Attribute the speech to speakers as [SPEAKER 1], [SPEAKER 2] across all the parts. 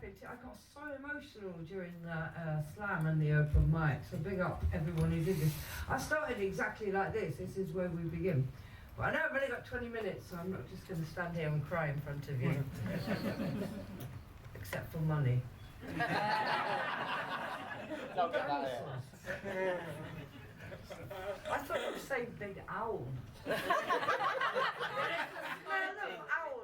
[SPEAKER 1] laughing too. I got so emotional during the slam and the open mic, so big up everyone who did this. I started exactly like this. This is where we begin. But I know I've only got 20 minutes, so I'm not just going to stand here and cry in front of you. Except for money.
[SPEAKER 2] Don't get that here.
[SPEAKER 1] I thought it was saying big owl. Smell of owl.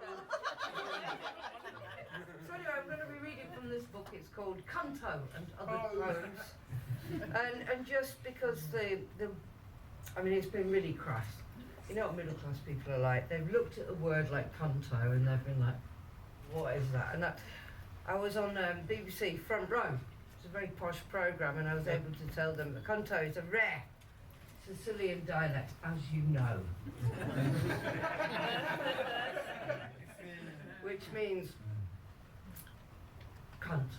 [SPEAKER 1] So anyway, I'm going to be reading from this book. It's called Canto and Other Poems. And just because I mean, it's been really crass. You know what middle class people are like? They've looked at a word like canto and they've been like, what is that? And I was on BBC Front Row. It's a very posh programme, and I was able to tell them that canto is a rare Sicilian dialect, as you know. Which means cunt.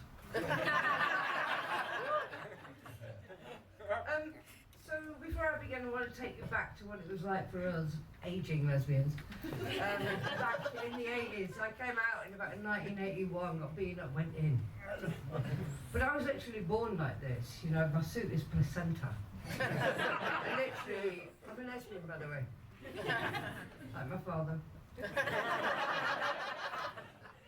[SPEAKER 1] So before I begin, I want to take you back to what it was like for us ageing lesbians. Back in the 80s, I came out in about 1981, got beaten up, went in. But I was literally born like this, you know, my suit is placenta. Literally, I'm a lesbian, by the way. Like my father.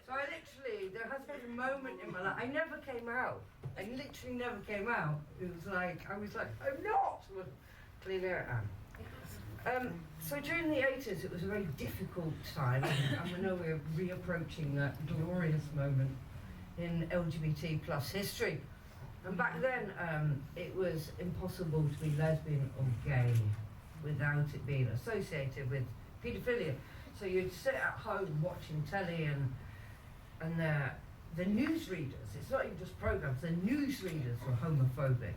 [SPEAKER 1] So I literally, there has been a moment in my life, I never came out. I literally never came out. It was like, I was like, I'm not! Well, clearly I am. So during the 80s, it was a very difficult time, and I know we're reapproaching that glorious moment in LGBT plus history. And back then, it was impossible to be lesbian or gay without it being associated with paedophilia. So you'd sit at home watching telly and the newsreaders, it's not even just programmes, the newsreaders were homophobic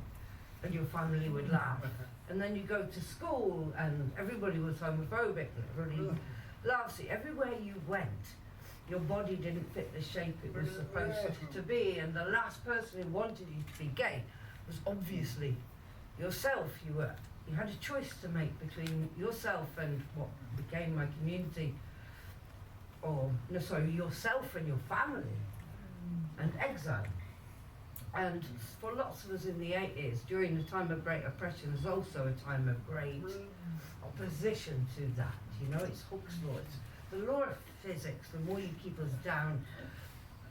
[SPEAKER 1] and your family would laugh. And then you go to school and everybody was homophobic and everybody laughs at you. Everywhere you went, your body didn't fit the shape it was supposed to be, and the last person who wanted you to be gay was obviously yourself. You had a choice to make between yourself and what became my community, yourself and your family, and exile. And for lots of us in the 80s, during the time of great oppression, there's also a time of great opposition to that. You know, it's Hooke's law. It's the law of physics. The more you keep us down,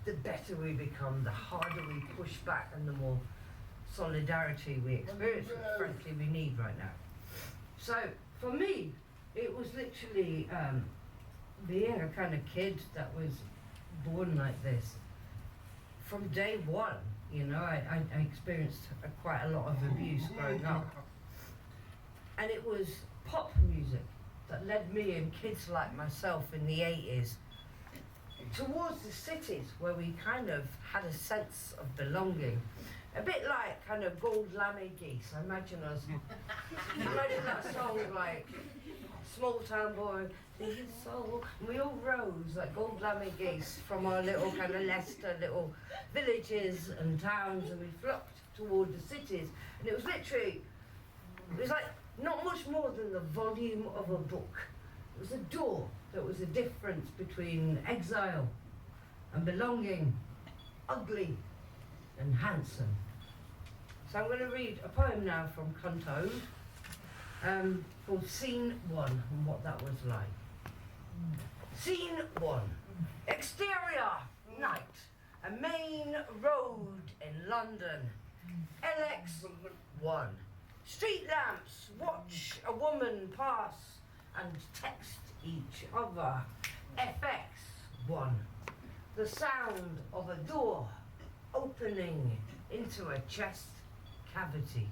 [SPEAKER 1] the better we become, the harder we push back, and the more solidarity we experience, which frankly we need right now. So for me, it was literally being a kind of kid that was born like this. From day one, you know, I experienced quite a lot of abuse growing up. And it was pop music that led me and kids like myself in the 80s towards the cities where we kind of had a sense of belonging. A bit like kind of Gold Lammy Geese. I imagine that song like Small Town Boy, this soul. And we all rose like Gold Lammy Geese from our little kind of Leicester little villages and towns, and we flocked toward the cities. And it was literally, it was like not much more than the volume of a book. It was a door that was the difference between exile and belonging, ugly and handsome. So I'm going to read a poem now from Canto called Scene 1 and what that was like. Scene 1. Exterior, night. A main road in London. LX1. Street lamps watch a woman pass and text each other. FX1. The sound of a door opening into a chest cavity.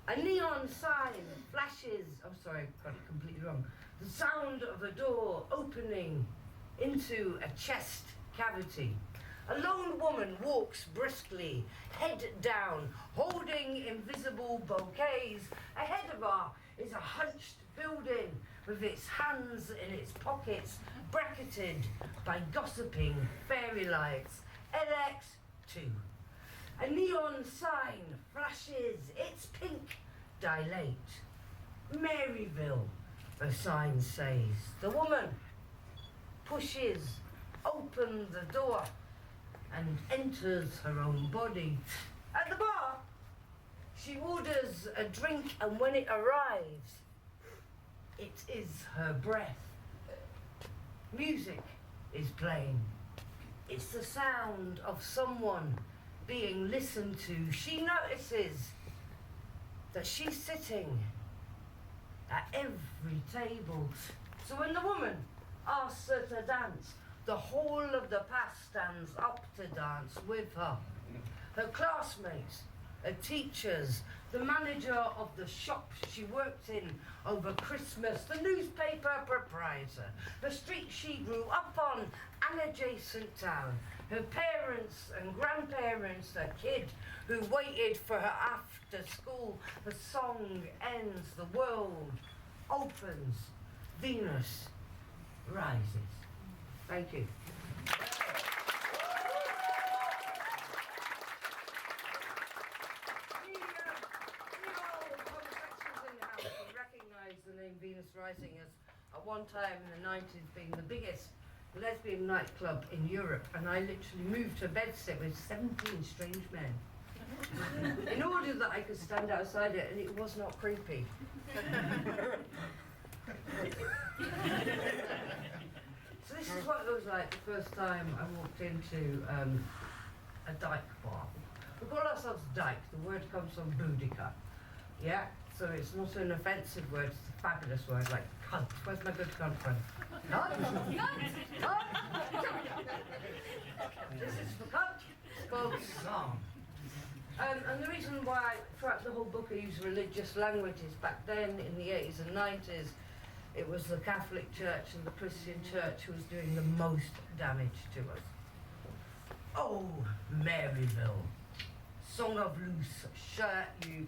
[SPEAKER 1] A neon sign flashes, I'm sorry, I got it completely wrong. The sound of a door opening into a chest cavity. A lone woman walks briskly, head down, holding invisible bouquets. Ahead of her is a hunched building with its hands in its pockets, bracketed by gossiping fairy lights. LX2. A neon sign flashes, its pink dilate. Maryville, the sign says. The woman pushes opens the door and enters her own body. At the bar, she orders a drink, and when it arrives, it is her breath. Music is playing. It's the sound of someone being listened to. She notices that she's sitting at every table. So when the woman asks her to dance, the whole of the past stands up to dance with her. Her classmates, her teachers, the manager of the shop she worked in over Christmas, the newspaper proprietor, the street she grew up on, an adjacent town, her parents and grandparents, the kid who waited for her after school. The song ends, the world opens, Venus rises. Thank you. The name Venus Rising as at one time in the 90s being the biggest lesbian nightclub in Europe, and I literally moved to bedsit with 17 strange men in order that I could stand outside it and it was not creepy. So this is what it was like the first time I walked into a dyke bar. We call ourselves dyke. The word comes from Boudica. Yeah? So it's not an offensive word, it's a fabulous word, like cunt. Where's my good cunt friend? Cunt? Cunt? This is for cunt, spelled song. And the reason why throughout the whole book I use religious languages, back then in the 80s and 90s, it was the Catholic Church and the Christian Church who was doing the most damage to us. Oh, Maryville. Song of loose shirt, you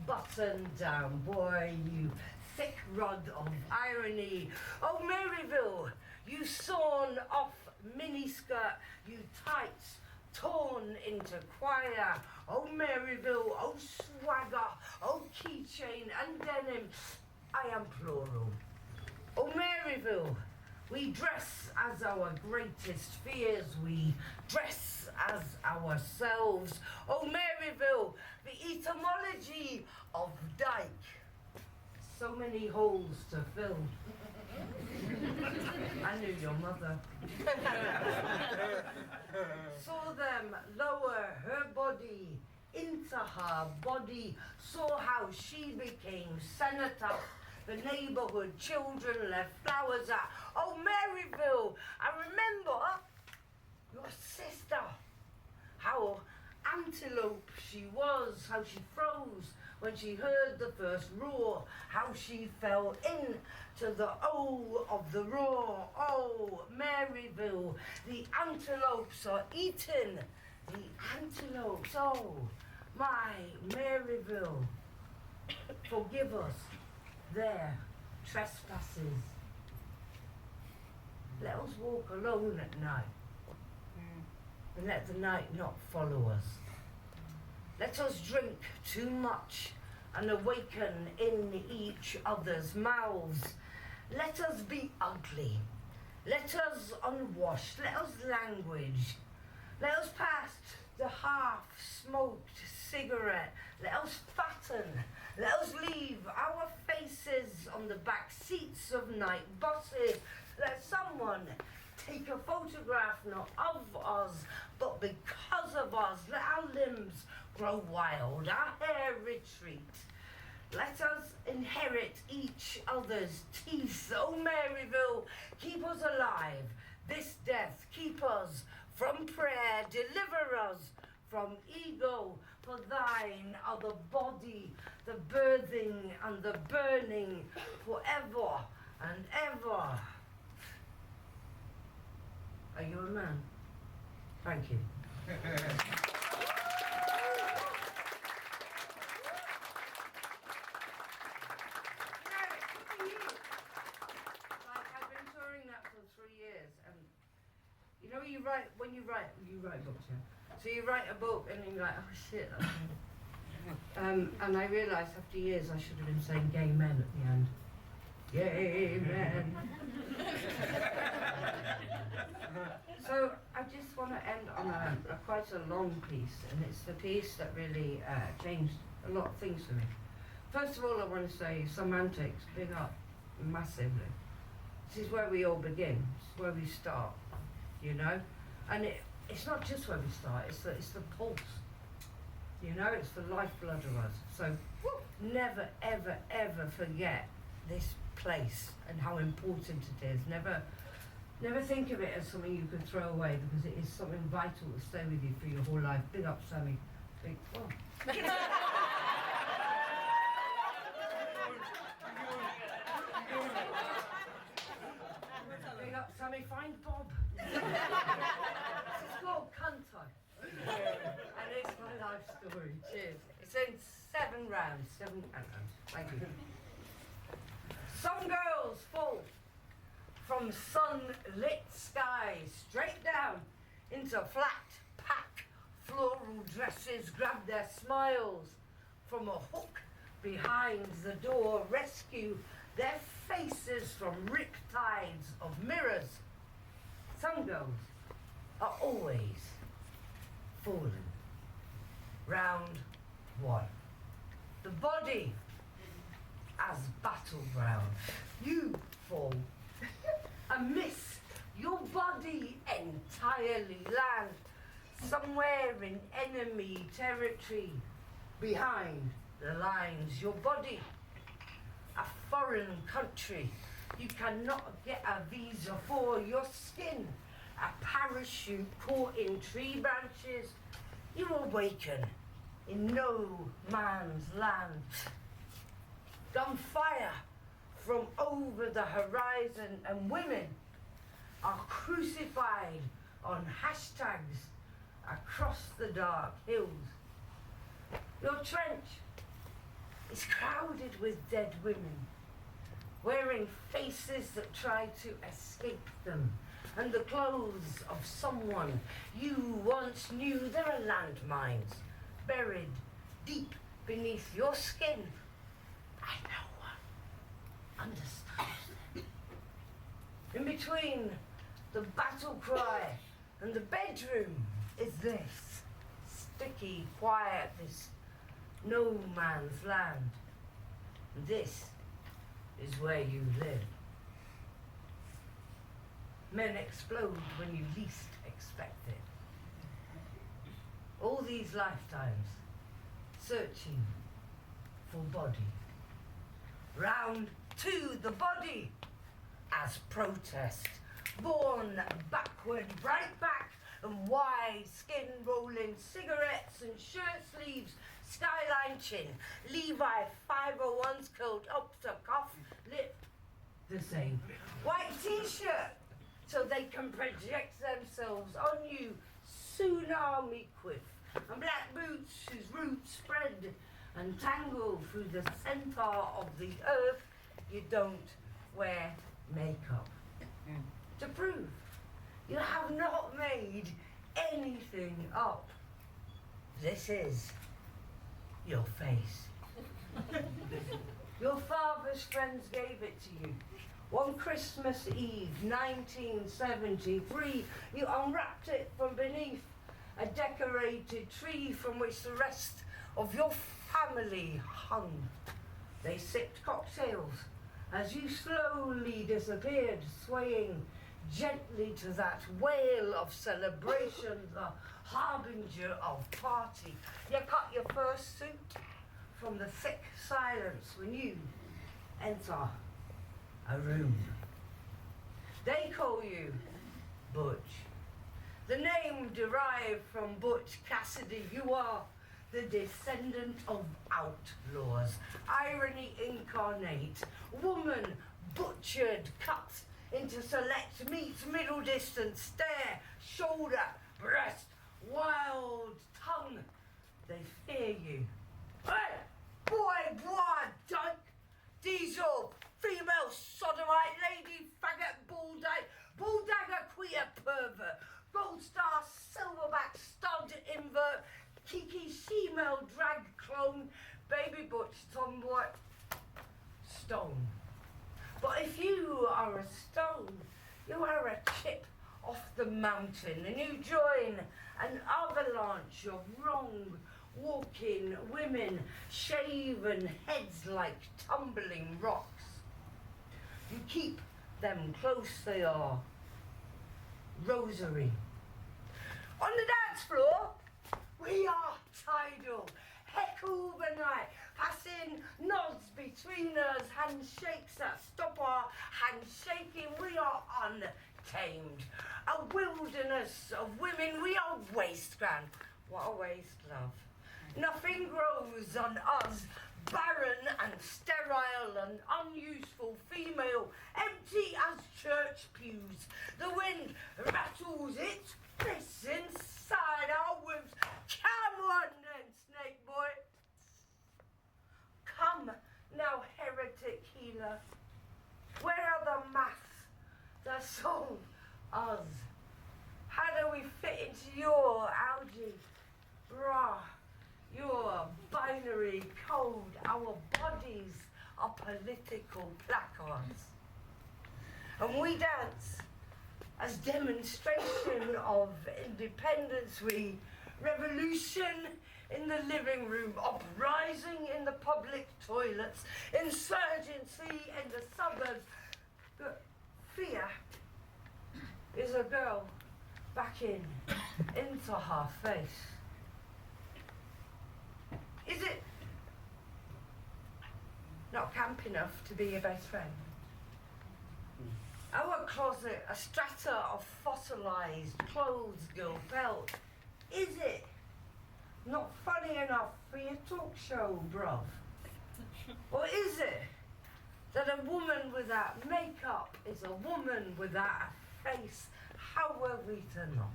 [SPEAKER 1] button-down boy, you thick rod of irony. Oh, Maryville, you sawn off miniskirt, you tights torn into choir. Oh, Maryville, oh, swagger, oh, keychain and denim. I am plural. Oh, Maryville, we dress as our greatest fears, we dress as ourselves. Oh, Maryville, the etymology of dyke. So many holes to fill. I knew your mother. Saw them lower her body into her body, saw how she became senator. The neighborhood children left flowers at. Oh, Maryville, I remember your sister. How antelope she was, how she froze when she heard the first roar, how she fell into the O of the roar. Oh, Maryville, the antelopes are eaten. The antelopes, oh, my Maryville, forgive us their trespasses. Let us walk alone at night, and let the night not follow us. Let us drink too much and awaken in each other's mouths. Let us be ugly. Let us unwashed. Let us language. Let us pass the half-smoked cigarette. Let us fatten. Let us leave our faces on the back seats of night buses. Let someone take a photograph not of us, but because of us. Let our limbs grow wild, our hair retreat. Let us inherit each other's teeth. Oh, Maryville, keep us alive. This death, keep us from prayer. Deliver us from ego, for thine are the body, the birthing and the burning, forever and ever. Are you a man? Thank you. I've been touring that for 3 years, and you know when you write books, yeah? So you write a book and then you're like, oh shit. And I realised after years I should have been saying gay men at the end. Gay men. So I just want to end on a quite a long piece, and it's the piece that really changed a lot of things for me. First of all, I want to say Some-Antics, big up massively. This is where we all begin. It's where we start, you know. And it's not just where we start. It's the pulse. You know, it's the lifeblood of us. So never, ever, ever forget this place and how important it is. Never think of it as something you could throw away, because it is something vital to stay with you for your whole life. Big up, Sammy. Big. Oh. Big up, Sammy. Find Bob. This is called Cunter. And it's my life story. Cheers. It's in 7 rounds. 7 rounds. Thank you. Some girls fall from sunlit skies straight down into flat pack floral dresses, grab their smiles from a hook behind the door, rescue their faces from riptides of mirrors. Some girls are always falling. Round 1. The body as battleground. You fall and miss your body entirely, land somewhere in enemy territory, behind the lines. Your body, a foreign country you cannot get a visa for. Your skin, a parachute caught in tree branches. You awaken in no man's land. Gunfire from over the horizon, and women are crucified on hashtags across the dark hills. Your trench is crowded with dead women, wearing faces that try to escape them, and the clothes of someone you once knew. There are landmines buried deep beneath your skin, and no one understands them. In between the battle cry and the bedroom is this sticky quiet, this no man's land. This is where you live. Men explode when you least expect it. All these lifetimes searching for body. Round 2, the body as protest. Born backward, bright back and wide, skin rolling, cigarettes and shirt sleeves, skyline chin, Levi 501s curled up to cuff, lip the same. White t-shirt so they can project themselves on you, tsunami quiff, and black boots whose roots spread and tangle through the center of the earth. You don't wear makeup to prove you have not made anything up. This is your face. Your father's friends gave it to you. One Christmas Eve, 1973, you unwrapped it from beneath a decorated tree from which the rest of your family hung. They sipped cocktails as you slowly disappeared, swaying gently to that wail of celebration, the harbinger of party. You cut your first suit from the thick silence when you enter a room. They call you Butch. The name derived from Butch Cassidy. You are the descendant of outlaws. Irony incarnate. Woman butchered, cut into select meats, middle distance, stare, shoulder, breast, wild tongue. They fear you. Hey, boy, dyke, diesel, female sodomite, lady, faggot, bulldagger, queer pervert, gold star, silverback, stud, invert, kiki, female, drag clone, baby butch, tomboy, stone. But if you are a stone, You are a chip off the mountain and you join an avalanche of wrong walking women, shaven heads like tumbling rocks. You keep them close, they are. Rosary. On the dance floor, we are tidal. Heck overnight, passing nods between us, handshakes that stop our handshaking. We are untamed. A wilderness of women, we are wasteland. What a waste, love. Nothing grows on us, barren and sterile and unuseful female, empty as church pews. The wind rattles its fists inside our wombs. Come on then, snake boy. Come now, heretic healer. Where are the maths that solve us? How do we fit into your algebra? Your binary code, our bodies are political placards. And we dance as demonstration of independence, we revolution in the living room, uprising in the public toilets, insurgency in the suburbs. But fear is a girl backing into her face. Is it not camp enough to be your best friend? Our closet, a strata of fossilized clothes, girl felt. Is it not funny enough for your talk show, bruv? Or is it that a woman without makeup is a woman without a face? How were we to know?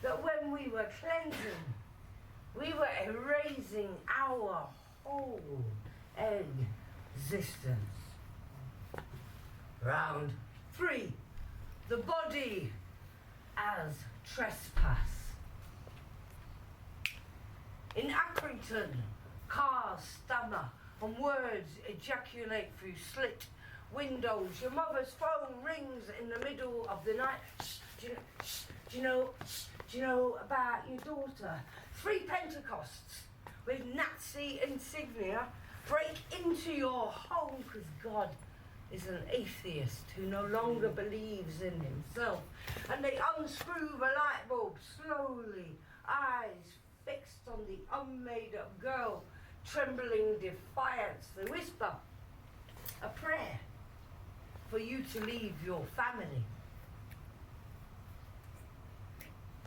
[SPEAKER 1] That when we were cleansing, we were erasing our whole existence. Round 3, the body as trespass. In Accrington, cars stammer and words ejaculate through slit windows. Your mother's phone rings in the middle of the night. Do you know about your daughter? 3 Pentecosts with Nazi insignia break into your home because God is an atheist who no longer believes in himself. And they unscrew the light bulb slowly, eyes fixed on the unmade-up girl, trembling defiance. They whisper a prayer for you to leave your family.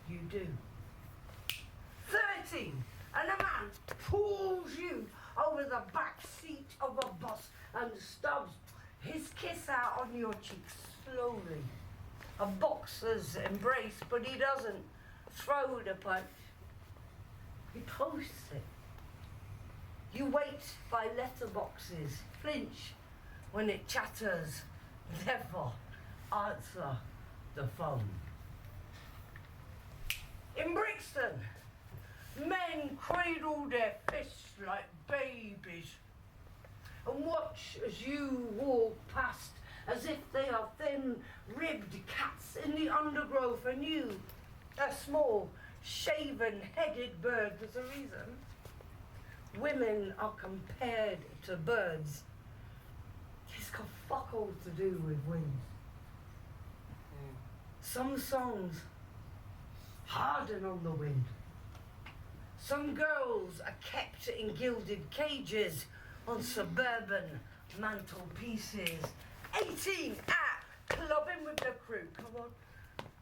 [SPEAKER 1] You do. 13, and a man pulls you over the back seat of a bus and stubs his kiss out on your cheeks slowly. A boxer's embrace, but he doesn't throw the punch. He posts it. You wait by letterboxes, flinch when it chatters, never answer the phone. In Brixton, men cradle their fists like babies and watch as you walk past as if they are thin-ribbed cats in the undergrowth and you, a small, shaven-headed bird. There's a reason. Women are compared to birds. It's got fuck all to do with wings. Some songs harden on the wind. Some girls are kept in gilded cages on suburban mantelpieces. 18 clubbing with the crew, come on.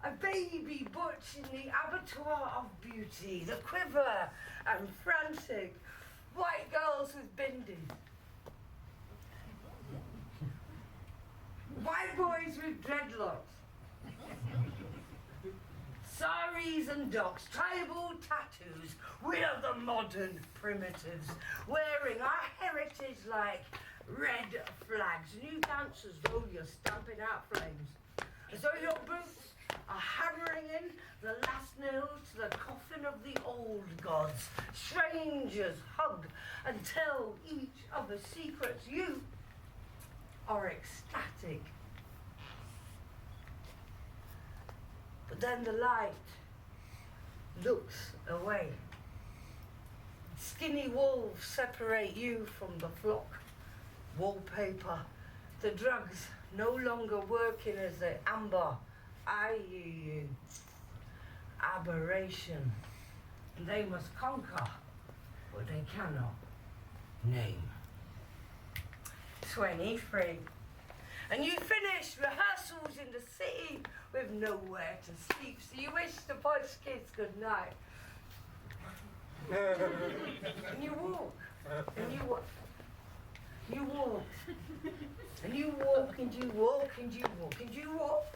[SPEAKER 1] A baby butch in the abattoir of beauty, the quiver and frantic. White girls with bindis. White boys with dreadlocks. Saris and docks, tribal tattoos. We are the modern primitives, wearing our heritage like red flags. And you dance as though you're stamping out flames, as though your boots are hammering in the last nails to the coffin of the old gods. Strangers hug and tell each other secrets. You are ecstatic. But then the light looks away. Skinny wolves separate you from the flock. Wallpaper, the drugs no longer working as the amber IUU. Aberration. And they must conquer what they cannot name. 23. And you finish rehearsals in the city with nowhere to sleep, so you wish the boys' kids good night. And you walk, and you walk, you walk, and you walk, and you walk, and you walk, and you walk,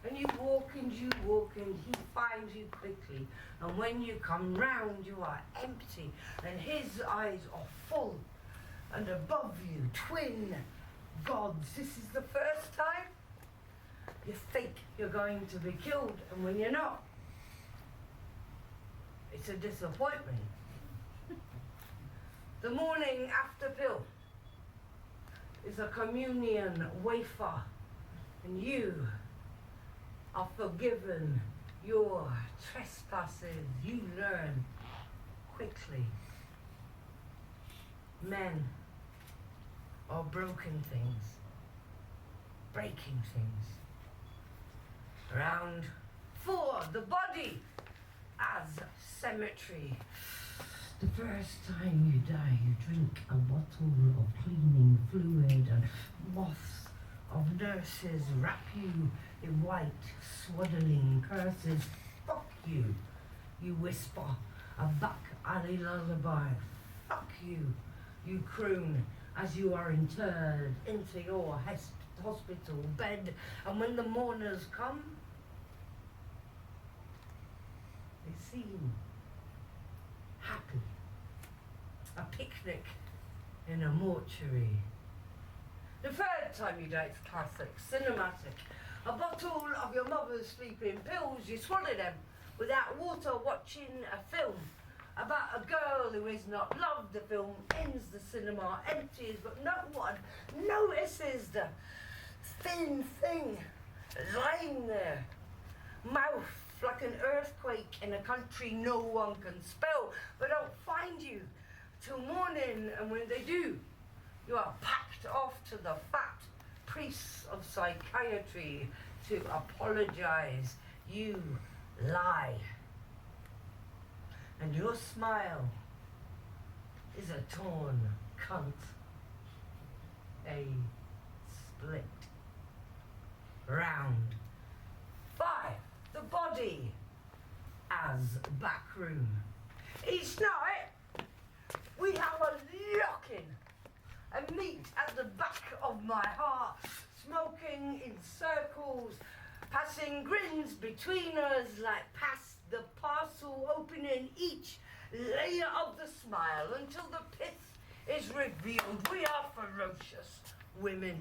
[SPEAKER 1] and you walk, and you walk, and he finds you quickly. And when you come round, you are empty, and his eyes are full, and above you, twin gods. This is the first time you think you're going to be killed, and when you're not, it's a disappointment. The morning after pill is a communion wafer, and you are forgiven your trespasses. You learn quickly. Men are broken things, breaking things. Round 4, the body as cemetery. The first time you die, you drink a bottle of cleaning fluid, and moths of nurses wrap you in white, swaddling curses. Fuck you, you whisper a back alley lullaby. Fuck you, you croon as you are interred into your hospital bed. And when the mourners come, they seem happy. A picnic in a mortuary. The third time you die, it's classic, cinematic. A bottle of your mother's sleeping pills, you swallow them without water, watching a film about a girl who is not loved. The film ends, the cinema empties, but no one notices the thin thing lying there. Mouth like an earthquake in a country no one can spell, but don't find you till morning, and when they do, you are packed off to the fat priests of psychiatry to apologize. You lie. And your smile is a torn cunt, a split. Round 5, the body as backroom. Each night we have a lock-in, a meet at the back of my heart, smoking in circles, passing grins between us like past the parcel, opening each layer of the smile until the pith is revealed. We are ferocious women,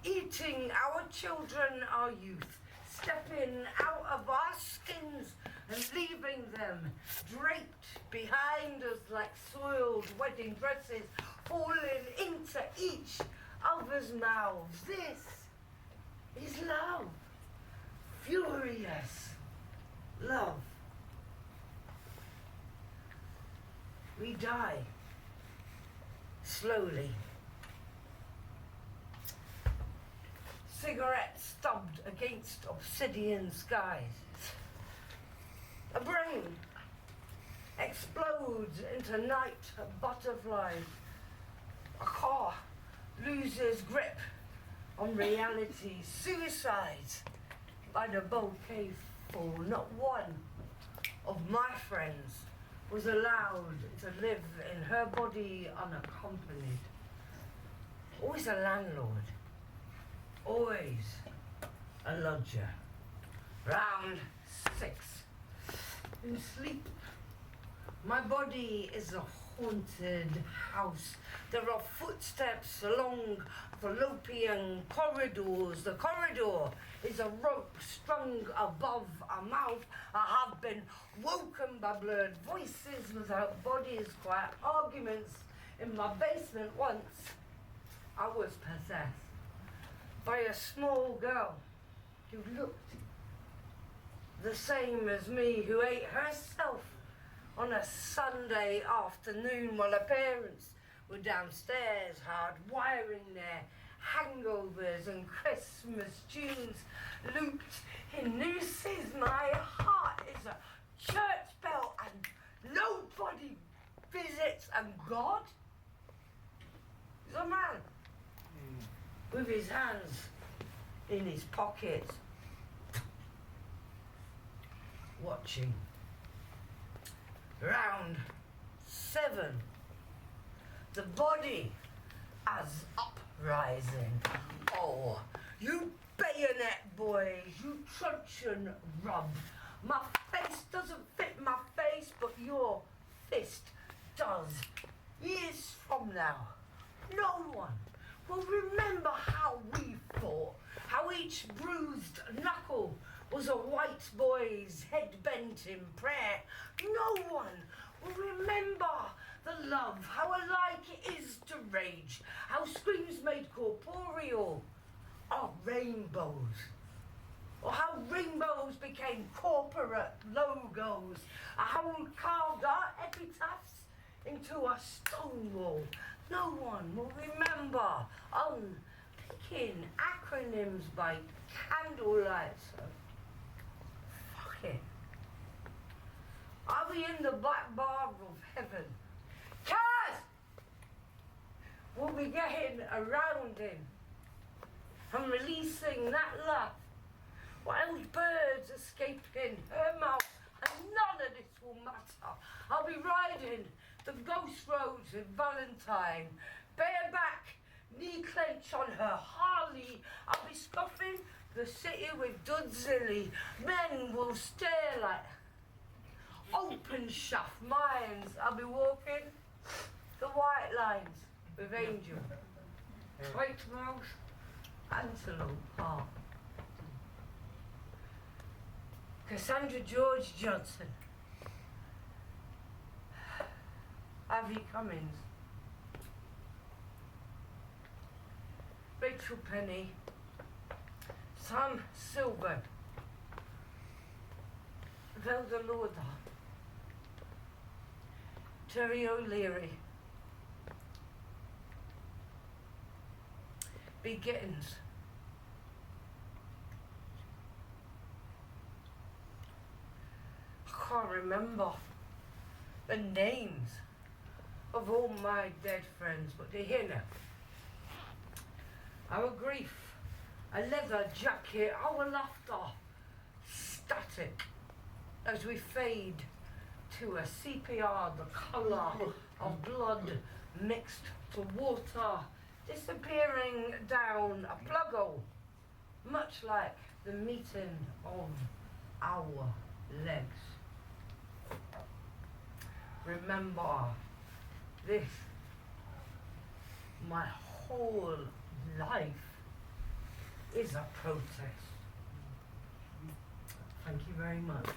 [SPEAKER 1] eating our children, our youth, stepping out of our skins and leaving them draped behind us like soiled wedding dresses, falling into each other's mouths. This is love. Furious love. We die slowly. Cigarette stubbed against obsidian skies. A brain explodes into night butterflies. A car loses grip on reality. Suicides by the bouquet full. Not one of my friends was allowed to live in her body unaccompanied. Always a landlord, always a lodger. Round 6. In sleep, my body is a haunted house. There are footsteps along fallopian corridors. The corridor is a rope strung above a mouth. I have been woken by blurred voices without bodies, quiet arguments in my basement. Once I was possessed by a small girl who looked the same as me, who ate herself on a Sunday afternoon while her parents were downstairs hard wiring their hangovers and Christmas tunes looped in nooses. My heart is a church bell and nobody visits, and God is a man with his hands in his pockets, watching. Round 7. The body as uprising. Oh, you bayonet boys, you truncheon rub. My face doesn't fit my face, but your fist does. Years from now, no one will remember how we fought, how each bruised knuckle was a white boy's head bent in prayer. No one will remember the love, how alike it is to rage, how screams made corporeal are rainbows, or how rainbows became corporate logos, or how we carved our epitaphs into a stone wall. No one will remember unpicking acronyms by candlelight. So fuck it. Are we in the black bar of heaven? Cars will be getting around him and releasing that laugh. Wild birds escaping her mouth, and none of this will matter. I'll be riding the ghost roads with Valentine, bareback, knee clench on her Harley. I'll be scuffing the city with Dudzilly. Men will stare like open shaft minds. I'll be walking the white lines with Angel, White Mouse, Antelope Park. Cassandra George Johnson, Avi Cummins, Rachel Penny, Sam Silver, Velda Lauder, Terry O'Leary, B. Gittins, I can't remember the names of all my dead friends, but they're here now. Our grief, a leather jacket, our laughter, static, as we fade to a CPR, the colour of blood mixed to water, disappearing down a plug hole, much like the meeting of our legs. Remember this, my whole life is a protest. Thank you very much.